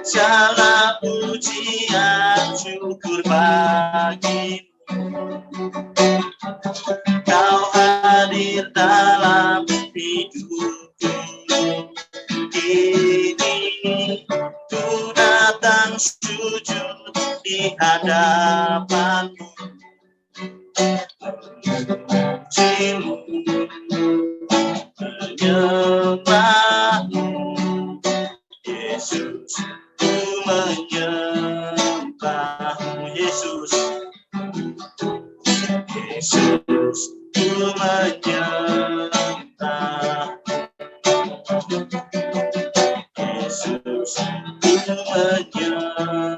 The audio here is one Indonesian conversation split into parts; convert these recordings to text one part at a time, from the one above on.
Segala pujian syukur bagimu. Kau hadir dalam hidupku. Kini ku datang sujud di hadapanmu. Memujimu, menyembahmu, Yesus. Ku menyembahmu, Yesus. Yesus, ku menyembah. Yesus, ku menyembah.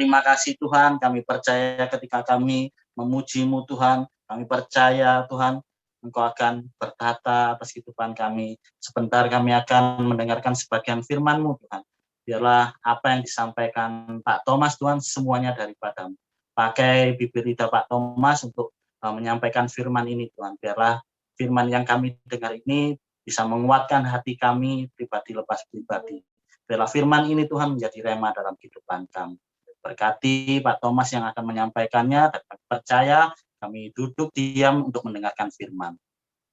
Terima kasih Tuhan, kami percaya ketika kami memuji-Mu Tuhan, kami percaya Tuhan, Engkau akan bertata atas kehidupan kami. Sebentar kami akan mendengarkan sebagian firman-Mu Tuhan. Biarlah apa yang disampaikan Pak Thomas Tuhan, semuanya daripada-Mu. Pakai bibir lidah Pak Thomas untuk menyampaikan firman ini Tuhan. Biarlah firman yang kami dengar ini bisa menguatkan hati kami pribadi lepas pribadi. Biarlah firman ini Tuhan menjadi rema dalam kehidupan kami. Berkati Pak Thomas yang akan menyampaikannya, dan kami percaya kami duduk diam untuk mendengarkan firman.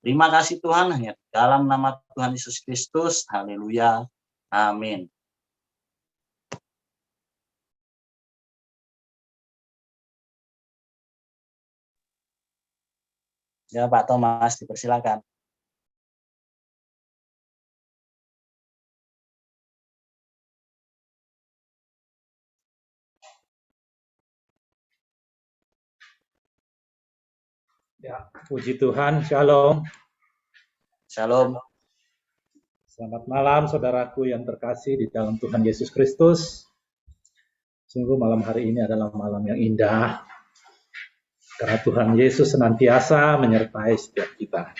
Terima kasih Tuhan, hanya dalam nama Tuhan Yesus Kristus. Haleluya. Amin. Ya Pak Thomas, dipersilakan. Ya, puji Tuhan, shalom. Shalom. Selamat malam saudaraku yang terkasih di dalam Tuhan Yesus Kristus. Sungguh malam hari ini adalah malam yang indah, karena Tuhan Yesus senantiasa menyertai setiap kita.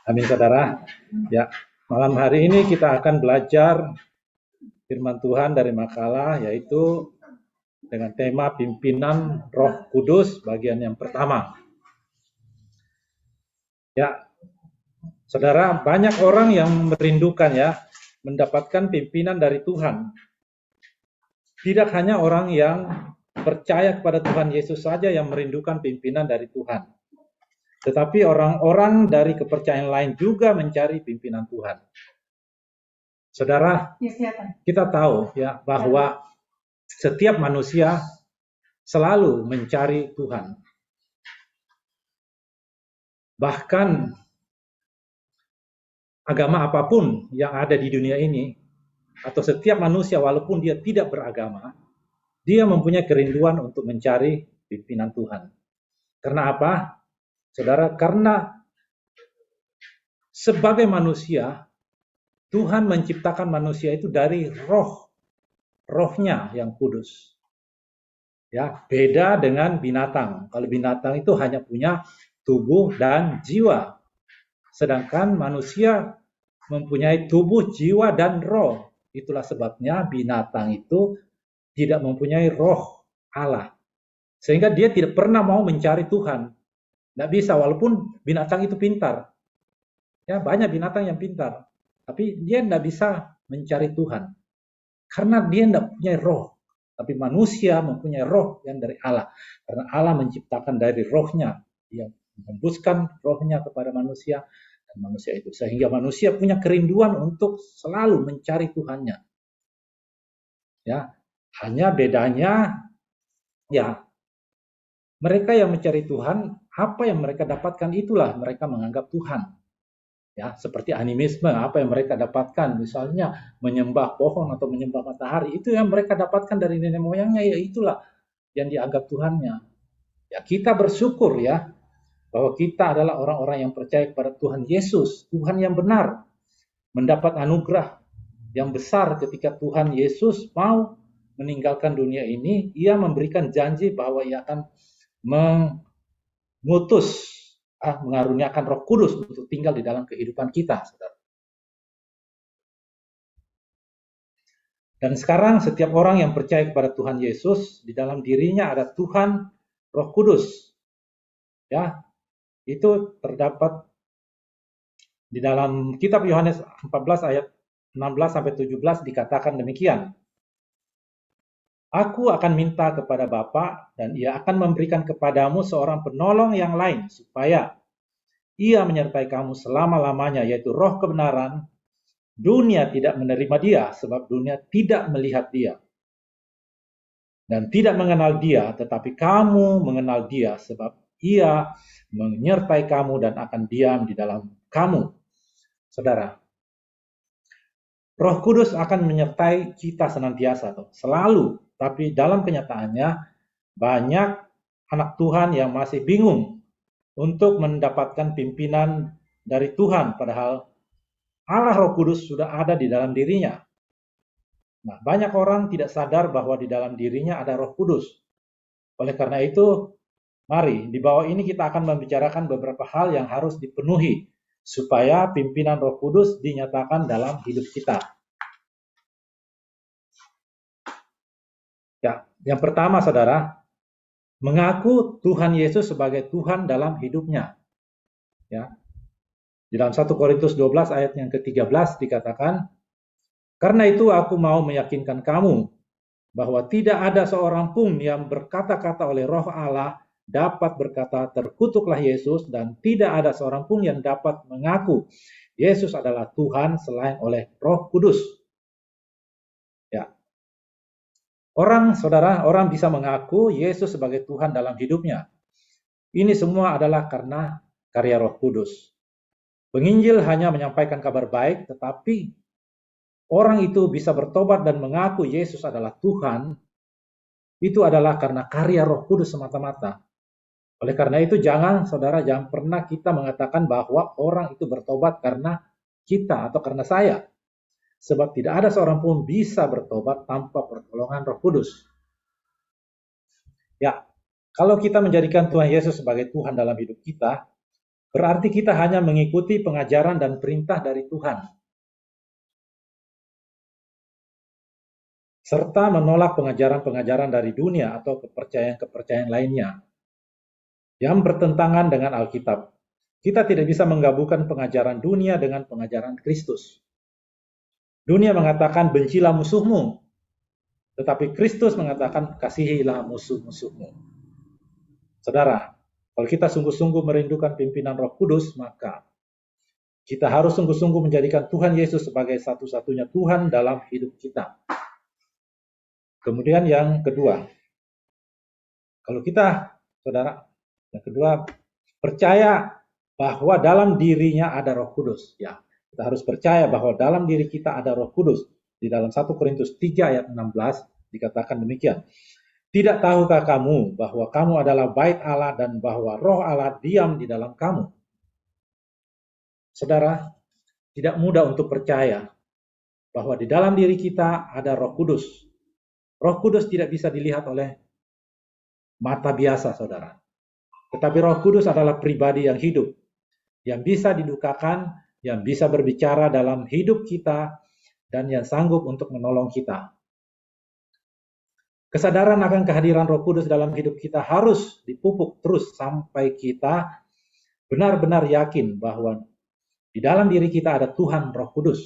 Amin saudara. Ya, malam hari ini kita akan belajar firman Tuhan dari makalah, yaitu dengan tema pimpinan Roh Kudus bagian yang pertama. Ya, saudara, banyak orang yang merindukan ya mendapatkan pimpinan dari Tuhan. Tidak hanya orang yang percaya kepada Tuhan Yesus saja yang merindukan pimpinan dari Tuhan. Tetapi orang-orang dari kepercayaan lain juga mencari pimpinan Tuhan. Saudara, kita tahu ya bahwa setiap manusia selalu mencari Tuhan. Bahkan agama apapun yang ada di dunia ini, atau setiap manusia walaupun dia tidak beragama, dia mempunyai kerinduan untuk mencari pimpinan Tuhan. Karena apa? Saudara, karena sebagai manusia, Tuhan menciptakan manusia itu dari rohnya yang kudus. Ya, beda dengan binatang. Kalau binatang itu hanya punya tubuh dan jiwa. Sedangkan manusia mempunyai tubuh, jiwa, dan roh. Itulah sebabnya binatang itu tidak mempunyai roh Allah. Sehingga dia tidak pernah mau mencari Tuhan. Tidak bisa, walaupun binatang itu pintar. Ya, banyak binatang yang pintar. Tapi dia tidak bisa mencari Tuhan. Karena dia tidak punya roh. Tapi manusia mempunyai roh yang dari Allah. Karena Allah menciptakan dari rohnya. Dia menghembuskan rohnya kepada manusia. Dan manusia itu. Sehingga manusia punya kerinduan untuk selalu mencari Tuhannya. Ya, hanya bedanya, ya, mereka yang mencari Tuhan, apa yang mereka dapatkan itulah mereka menganggap Tuhan. Ya, seperti animisme, apa yang mereka dapatkan, misalnya menyembah pohon atau menyembah matahari, itu yang mereka dapatkan dari nenek moyangnya, ya itulah yang dianggap Tuhannya. Ya, kita bersyukur ya, bahwa kita adalah orang-orang yang percaya kepada Tuhan Yesus, Tuhan yang benar, mendapat anugerah yang besar ketika Tuhan Yesus mau meninggalkan dunia ini. Ia memberikan janji bahwa ia akan mengaruniakan Roh Kudus untuk tinggal di dalam kehidupan kita, saudara. Dan sekarang setiap orang yang percaya kepada Tuhan Yesus, di dalam dirinya ada Tuhan Roh Kudus. Ya, itu terdapat di dalam kitab Yohanes 14 ayat 16 sampai 17 dikatakan demikian. Aku akan minta kepada Bapa dan ia akan memberikan kepadamu seorang penolong yang lain supaya ia menyertai kamu selama-lamanya, yaitu Roh kebenaran. Dunia tidak menerima dia sebab dunia tidak melihat dia dan tidak mengenal dia, tetapi kamu mengenal dia sebab ia menyertai kamu dan akan diam di dalam kamu. Saudara, Roh Kudus akan menyertai kita senantiasa, selalu. Tapi dalam kenyataannya, banyak anak Tuhan yang masih bingung untuk mendapatkan pimpinan dari Tuhan, padahal Allah Roh Kudus sudah ada di dalam dirinya. Nah, banyak orang tidak sadar bahwa di dalam dirinya ada Roh Kudus. Oleh karena itu, mari di bawah ini kita akan membicarakan beberapa hal yang harus dipenuhi supaya pimpinan Roh Kudus dinyatakan dalam hidup kita. Ya, yang pertama, saudara, mengaku Tuhan Yesus sebagai Tuhan dalam hidupnya. Ya. Di dalam 1 Korintus 12 ayat yang ke-13 dikatakan, karena itu aku mau meyakinkan kamu bahwa tidak ada seorang pun yang berkata-kata oleh Roh Allah dapat berkata terkutuklah Yesus, dan tidak ada seorang pun yang dapat mengaku Yesus adalah Tuhan selain oleh Roh Kudus. Ya. Orang bisa mengaku Yesus sebagai Tuhan dalam hidupnya. Ini semua adalah karena karya Roh Kudus. Penginjil hanya menyampaikan kabar baik, tetapi orang itu bisa bertobat dan mengaku Yesus adalah Tuhan, itu adalah karena karya Roh Kudus semata-mata. Oleh karena itu, jangan pernah kita mengatakan bahwa orang itu bertobat karena kita atau karena saya. Sebab tidak ada seorang pun bisa bertobat tanpa pertolongan Roh Kudus. Ya, kalau kita menjadikan Tuhan Yesus sebagai Tuhan dalam hidup kita, berarti kita hanya mengikuti pengajaran dan perintah dari Tuhan, serta menolak pengajaran-pengajaran dari dunia atau kepercayaan-kepercayaan lainnya yang bertentangan dengan Alkitab. Kita tidak bisa menggabungkan pengajaran dunia dengan pengajaran Kristus. Dunia mengatakan bencilah musuhmu, tetapi Kristus mengatakan kasihilah musuh-musuhmu. Saudara, kalau kita sungguh-sungguh merindukan pimpinan Roh Kudus, maka kita harus sungguh-sungguh menjadikan Tuhan Yesus sebagai satu-satunya Tuhan dalam hidup kita. Kemudian yang kedua, kalau kita, saudara, yang kedua, percaya bahwa dalam dirinya ada Roh Kudus. Ya, kita harus percaya bahwa dalam diri kita ada Roh Kudus. Di dalam 1 Korintus 3 ayat 16 dikatakan demikian. Tidak tahukah kamu bahwa kamu adalah bait Allah dan bahwa Roh Allah diam di dalam kamu? Saudara, tidak mudah untuk percaya bahwa di dalam diri kita ada Roh Kudus. Roh Kudus tidak bisa dilihat oleh mata biasa, saudara. Tetapi Roh Kudus adalah pribadi yang hidup, yang bisa didukakan, yang bisa berbicara dalam hidup kita, dan yang sanggup untuk menolong kita. Kesadaran akan kehadiran Roh Kudus dalam hidup kita harus dipupuk terus sampai kita benar-benar yakin bahwa di dalam diri kita ada Tuhan Roh Kudus.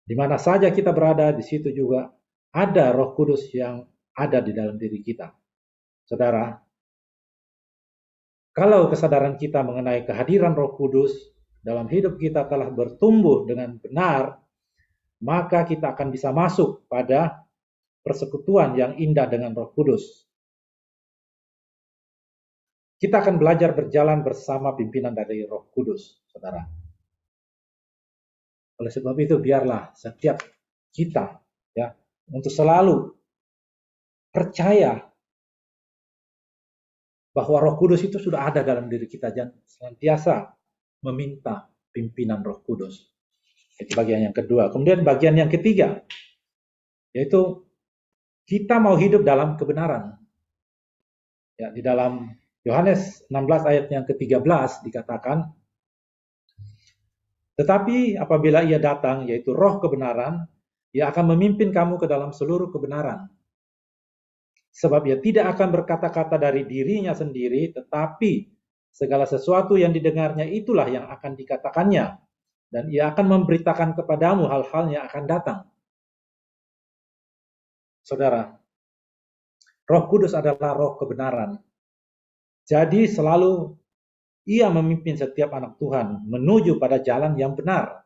Di mana saja kita berada, di situ juga ada Roh Kudus yang ada di dalam diri kita. Saudara, kalau kesadaran kita mengenai kehadiran Roh Kudus dalam hidup kita telah bertumbuh dengan benar, maka kita akan bisa masuk pada persekutuan yang indah dengan Roh Kudus. Kita akan belajar berjalan bersama pimpinan dari Roh Kudus, saudara. Oleh sebab itu, biarlah setiap kita ya untuk selalu percaya bahwa Roh Kudus itu sudah ada dalam diri kita dan senantiasa meminta pimpinan Roh Kudus. Itu bagian yang kedua. Kemudian bagian yang ketiga, yaitu kita mau hidup dalam kebenaran. Ya, di dalam Yohanes 16 ayat yang ke-13 dikatakan, tetapi apabila ia datang, yaitu Roh kebenaran, ia akan memimpin kamu ke dalam seluruh kebenaran. Sebab ia tidak akan berkata-kata dari dirinya sendiri, tetapi segala sesuatu yang didengarnya itulah yang akan dikatakannya, dan ia akan memberitakan kepadamu hal-hal yang akan datang. Saudara, Roh Kudus adalah roh kebenaran. Jadi selalu ia memimpin setiap anak Tuhan menuju pada jalan yang benar.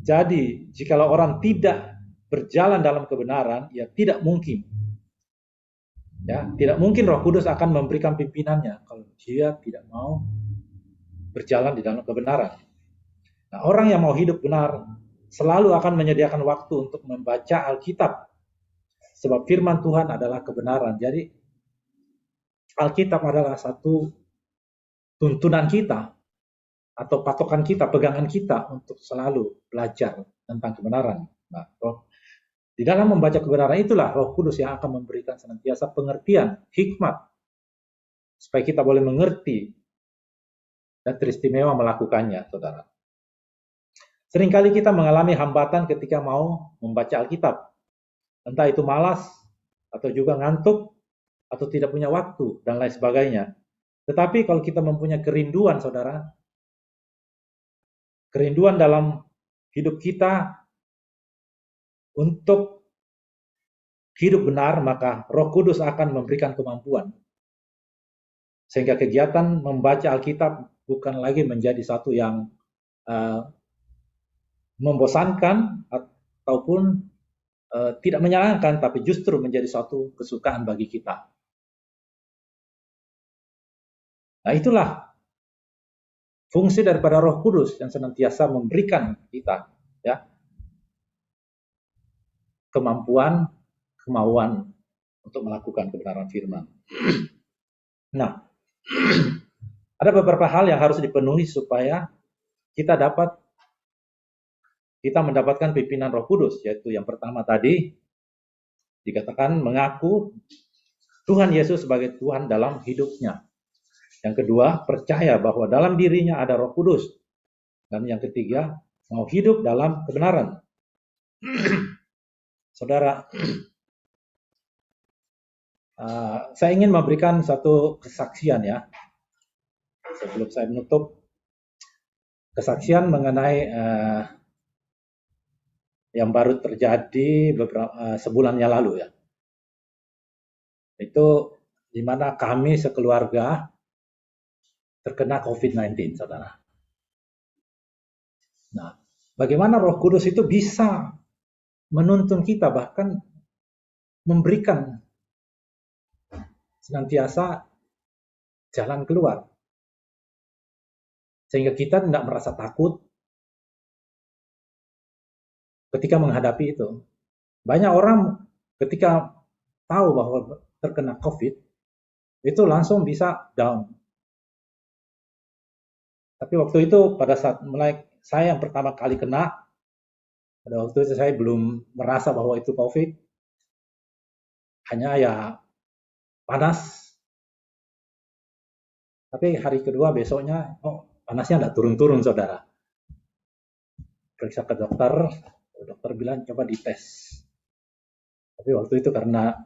Jadi, jikalau orang tidak berjalan dalam kebenaran, ya tidak mungkin. Ya, tidak mungkin Roh Kudus akan memberikan pimpinannya kalau dia tidak mau berjalan di dalam kebenaran. Nah, orang yang mau hidup benar selalu akan menyediakan waktu untuk membaca Alkitab. Sebab firman Tuhan adalah kebenaran. Jadi, Alkitab adalah satu tuntunan kita atau patokan kita, pegangan kita untuk selalu belajar tentang kebenaran. Nah, di dalam membaca kebenaran itulah Roh Kudus yang akan memberikan senantiasa pengertian, hikmat, supaya kita boleh mengerti dan teristimewa melakukannya, saudara. Seringkali kita mengalami hambatan ketika mau membaca Alkitab. Entah itu malas, atau juga ngantuk, atau tidak punya waktu, dan lain sebagainya. Tetapi kalau kita mempunyai kerinduan, saudara, kerinduan dalam hidup kita untuk hidup benar, maka Roh Kudus akan memberikan kemampuan. Sehingga kegiatan membaca Alkitab bukan lagi menjadi satu yang membosankan ataupun tidak menyenangkan, tapi justru menjadi suatu kesukaan bagi kita. Nah, itulah fungsi daripada Roh Kudus yang senantiasa memberikan kita, ya, kemampuan, kemauan untuk melakukan kebenaran firman. Nah, ada beberapa hal yang harus dipenuhi supaya kita mendapatkan pimpinan Roh Kudus, yaitu yang pertama tadi dikatakan mengaku Tuhan Yesus sebagai Tuhan dalam hidupnya. Yang kedua, percaya bahwa dalam dirinya ada Roh Kudus. Dan yang ketiga, mau hidup dalam kebenaran. Saudara, saya ingin memberikan satu kesaksian, ya. Sebelum saya menutup, kesaksian mengenai yang baru terjadi sebulan yang lalu, ya. Itu di mana kami sekeluarga terkena COVID-19, saudara. Nah, bagaimana Roh Kudus itu bisa menuntun kita, bahkan memberikan senantiasa jalan keluar. Sehingga kita tidak merasa takut ketika menghadapi itu. Banyak orang ketika tahu bahwa terkena COVID, itu langsung bisa down. Tapi waktu itu pada saat mulai saya yang pertama kali kena, pada waktu itu saya belum merasa bahwa itu COVID, hanya ya panas. Tapi hari kedua besoknya, panasnya tidak turun-turun, saudara. Periksa ke dokter bilang coba dites. Tapi waktu itu karena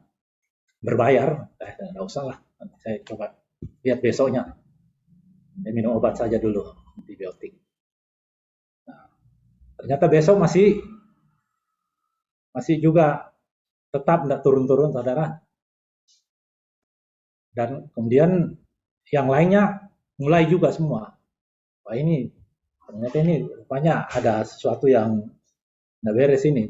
berbayar, tidak usah lah, nanti saya coba lihat besoknya. Saya minum obat saja dulu, antibiotik. Nah, ternyata besok masih juga tetap tidak turun-turun, saudara. Dan kemudian yang lainnya mulai juga semua. Wah, ini ternyata ini rupanya ada sesuatu yang tidak beres ini.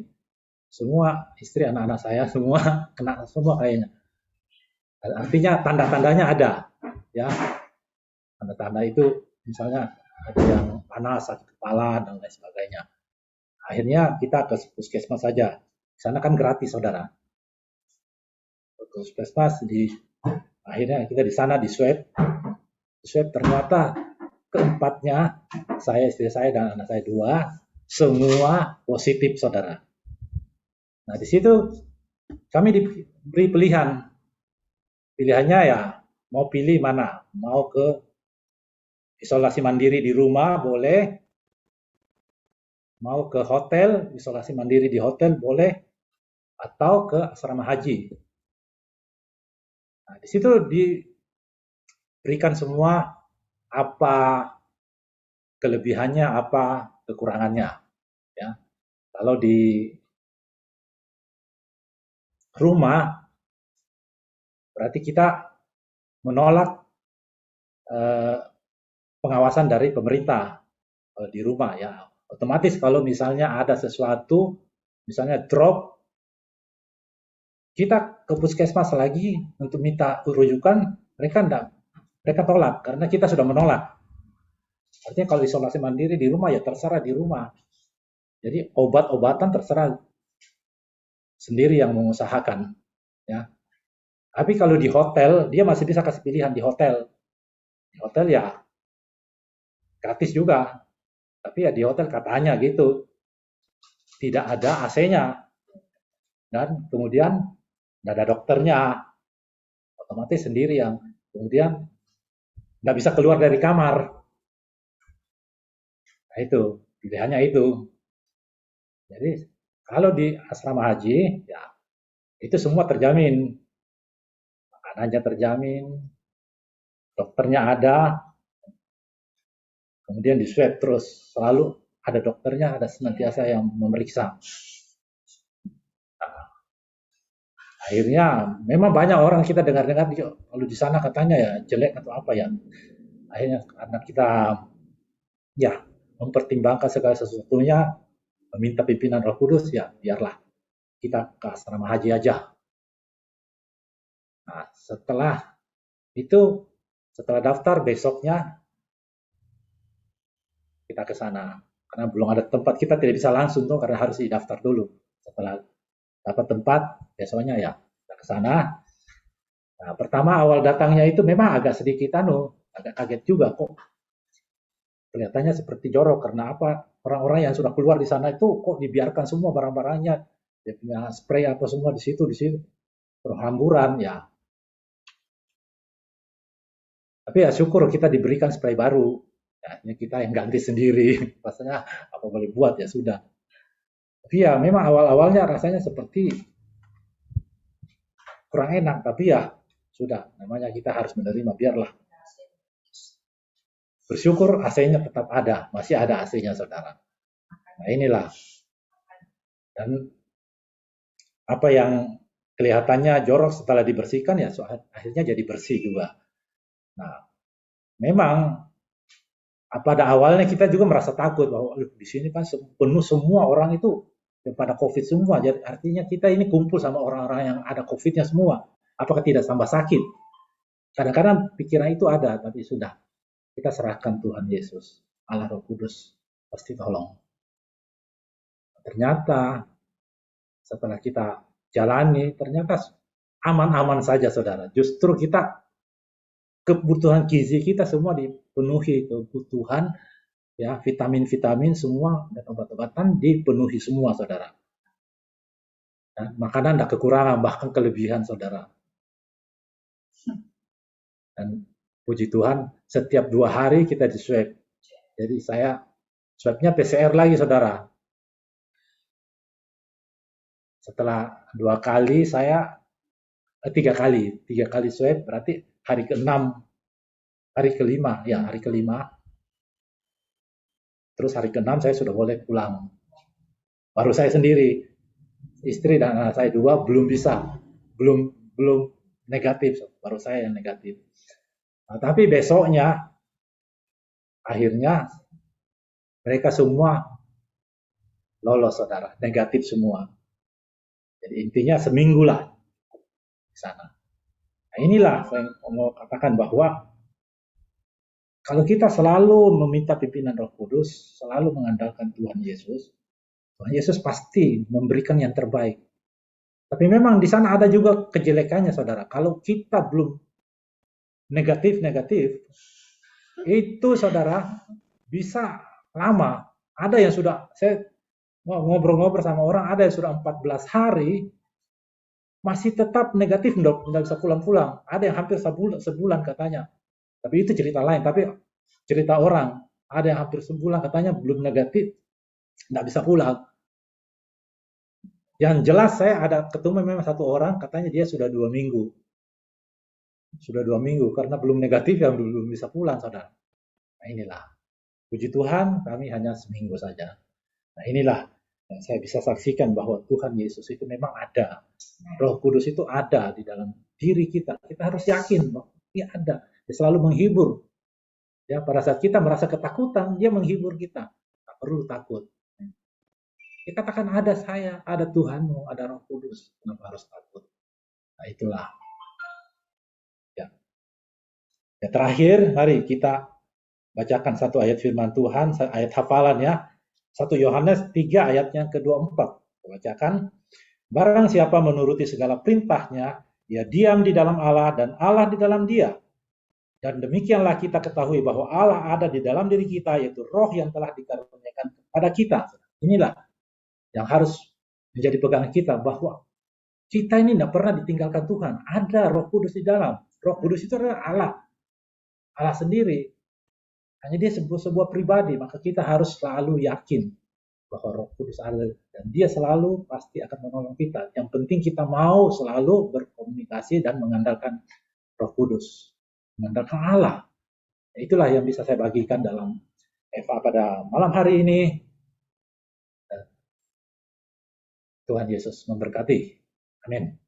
Semua istri, anak-anak saya semua kena semua kayaknya. Artinya tanda-tandanya ada, ya. Tanda-tanda itu misalnya ada yang panas, sakit kepala, dan lain sebagainya. Akhirnya kita ke puskesmas saja. Di sana kan gratis, saudara. Ke puskesmas, akhirnya kita di sana di swab. Ternyata keempatnya, saya, istri saya, dan anak saya 2, semua positif, saudara. Nah, di situ kami diberi pilihan. Pilihannya ya, mau pilih mana? Mau ke isolasi mandiri di rumah boleh, mau ke hotel, isolasi mandiri di hotel boleh, atau ke asrama haji. Nah, di situ diberikan semua apa kelebihannya, apa kekurangannya. Ya, kalau di rumah berarti kita menolak pengawasan dari pemerintah. Di rumah ya, otomatis kalau misalnya ada sesuatu, misalnya drop, kita ke puskesmas lagi untuk minta rujukan, mereka tolak karena kita sudah menolak. Artinya kalau isolasi mandiri di rumah ya terserah di rumah. Jadi obat-obatan terserah sendiri yang mengusahakan. Ya. Tapi kalau di hotel dia masih bisa kasih pilihan di hotel. Di hotel ya gratis juga. Tapi ya di hotel katanya gitu tidak ada AC-nya dan kemudian tidak ada dokternya, otomatis sendiri yang kemudian nggak bisa keluar dari kamar. Nah itu pilihannya itu. Jadi kalau di asrama haji ya itu semua terjamin, makanannya terjamin, dokternya ada, kemudian di swab terus selalu ada dokternya, ada senantiasa yang memeriksa. Nah, akhirnya memang banyak orang kita dengar-dengar kalau di sana katanya ya jelek atau apa ya. Akhirnya karena kita ya mempertimbangkan segala sesuatunya, meminta pimpinan Roh Kudus, ya biarlah kita ke asrama haji aja. Nah, setelah itu, setelah daftar besoknya kita ke sana. Karena belum ada tempat, kita tidak bisa langsung tuh karena harus didaftar dulu. Setelah dapat tempat, besoknya ya kita ke sana. Nah, pertama awal datangnya itu memang agak sedikit agak kaget juga kok. Kelihatannya seperti jorok karena apa? Orang-orang yang sudah keluar di sana itu kok dibiarkan semua barang-barangnya, dia punya spray apa semua di situ, berhamburan ya. Tapi ya syukur kita diberikan spray baru. Ya, kita yang ganti sendiri. Rasanya apa boleh buat ya sudah. Tapi ya memang awal-awalnya rasanya seperti kurang enak. Tapi ya sudah, namanya kita harus menerima, biarlah. Bersyukur AC-nya tetap ada, masih ada AC-nya saudara. Nah inilah. Dan apa yang kelihatannya jorok setelah dibersihkan ya akhirnya jadi bersih juga. Nah, memang pada awalnya kita juga merasa takut bahwa di sini kan penuh semua orang itu pada COVID semua. Jadi artinya kita ini kumpul sama orang-orang yang ada COVID-nya semua. Apakah tidak tambah sakit? Kadang-kadang pikiran itu ada, tapi sudah. Kita serahkan Tuhan Yesus, Allah Roh Kudus, pasti tolong. Ternyata setelah kita jalani, ternyata aman-aman saja saudara. Justru kita kebutuhan gizi kita semua dipenuhi, kebutuhan ya vitamin-vitamin semua dan obat-obatan dipenuhi semua saudara. Ya, makanan tidak kekurangan, bahkan kelebihan saudara. Dan puji Tuhan setiap 2 hari kita di swab. Jadi saya swabnya PCR lagi saudara. Setelah 2 kali saya 3 kali swab berarti hari ke-6, hari ke-5 ya hari ke-5. Terus hari ke-6 saya sudah boleh pulang. Baru saya sendiri, istri dan anak saya 2 belum bisa, belum negatif, baru saya yang negatif. Nah, tapi besoknya akhirnya mereka semua lolos saudara, negatif semua. Jadi intinya seminggu lah di sana. Nah, inilah saya mau katakan bahwa kalau kita selalu meminta pimpinan Roh Kudus, selalu mengandalkan Tuhan Yesus pasti memberikan yang terbaik. Tapi memang di sana ada juga kejelekannya saudara. Kalau kita belum negatif, itu saudara bisa lama. Ada yang sudah, saya ngobrol-ngobrol sama orang, ada yang sudah 14 hari, masih tetap negatif, nggak bisa pulang-pulang. Ada yang hampir sebulan katanya. Tapi itu cerita lain, tapi cerita orang. Ada yang hampir sebulan katanya belum negatif, nggak bisa pulang. Yang jelas saya ada ketemu memang satu orang, katanya dia sudah 2 minggu. Sudah 2 minggu, karena belum negatif ya belum bisa pulang, saudara. Nah inilah, puji Tuhan kami hanya seminggu saja. Nah inilah yang saya bisa saksikan bahwa Tuhan Yesus itu memang ada. Roh Kudus itu ada di dalam diri kita. Kita harus yakin bahwa dia ada. Dia selalu menghibur. Ya, pada saat kita merasa ketakutan, dia menghibur kita. Tak perlu takut. Dia katakan ada saya, ada Tuhanmu, ada Roh Kudus. Kenapa harus takut? Nah itulah. Ya. Ya, terakhir, mari kita bacakan satu ayat firman Tuhan, ayat hafalan ya. 1 Yohanes 3 ayatnya ke-24. Bacakan. Barang siapa menuruti segala perintahnya, dia diam di dalam Allah dan Allah di dalam dia. Dan demikianlah kita ketahui bahwa Allah ada di dalam diri kita, yaitu roh yang telah dikaruniakan kepada kita. Inilah yang harus menjadi pegangan kita, bahwa kita ini tidak pernah ditinggalkan Tuhan. Ada Roh Kudus di dalam. Roh Kudus itu adalah Allah. Allah sendiri. Hanya dia sebuah pribadi, maka kita harus selalu yakin bahwa Roh Kudus ada dan dia selalu pasti akan menolong kita. Yang penting kita mau selalu berkomunikasi dan mengandalkan Roh Kudus, mengandalkan Allah. Itulah yang bisa saya bagikan dalam Eva pada malam hari ini. Tuhan Yesus memberkati. Amin.